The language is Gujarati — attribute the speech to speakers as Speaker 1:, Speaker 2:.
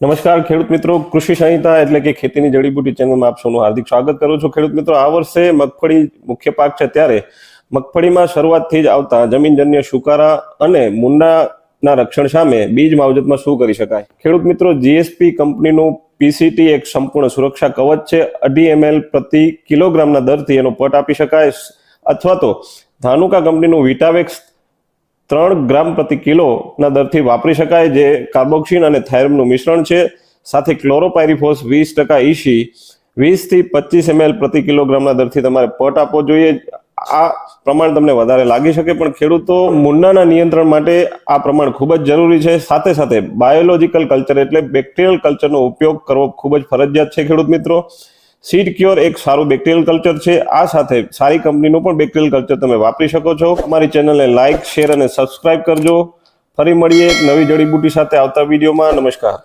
Speaker 1: નમસ્કાર ખેડૂત મિત્રો, કૃષિ સંહિતા એટલે કે ખેતીની જડીબુટી ચેનલમાં આપ સૌનું હાર્દિક સ્વાગત કરું છું। ખેડૂત મિત્રો, આ વર્ષે મગફળી મુખ્ય પાક છે, ત્યારે મગફળીમાં શરૂઆતથી જ આવતા જમીનજન્ય સુકારા અને મૂંડાના રક્ષણ સામે બીજ માવજતમાં શું કરી શકાય? ખેડૂત મિત્રો, જીએસપી કંપનીનું પીસીટી એક સંપૂર્ણ સુરક્ષા કવચ છે। 2.5 ml પ્રતિ કિલોગ્રામના દરથી એનો પટ આપી શકાય, અથવા તો ધાનુકા કંપનીનું વિટાવેક્સ 3 ગ્રામ પ્રતિ કિલોના દરથી વાપરી શકાય, જે કાર્બોક્સિન અને થાઇરમનું મિશ્રણ છે। સાથે ક્લોરોપાયરીફોસ 20% ઈસી 20 થી 25 ml પ્રતિ કિલોગ્રામના દરથી તમારે પટ આપવો જોઈએ। આ પ્રમાણ તમને વધારે લાગી શકે, પણ ખેડૂતો મૂંડાના નિયંત્રણ માટે આ પ્રમાણ ખૂબ જ જરૂરી છે। સાથે સાથે બાયોલોજિકલ કલ્ચર એટલે બેક્ટેરિયલ કલ્ચરનો ઉપયોગ કરવો ખૂબ જ ફરજિયાત છે। ખેડૂત મિત્રો, સીડ ક્યોર એક સારું બેક્ટેરિયલ કલ્ચર છે। આ સાથે સારી કંપનીનું પણ બેક્ટેરિયલ કલ્ચર તમે વાપરી શકો છો। અમારી ચેનલને લાઇક, શેર અને સબસ્ક્રાઇબ કરજો। ફરી મળીએ એક નવી જડીબુટી સાથે આવતા વિડીયોમાં। નમસ્કાર।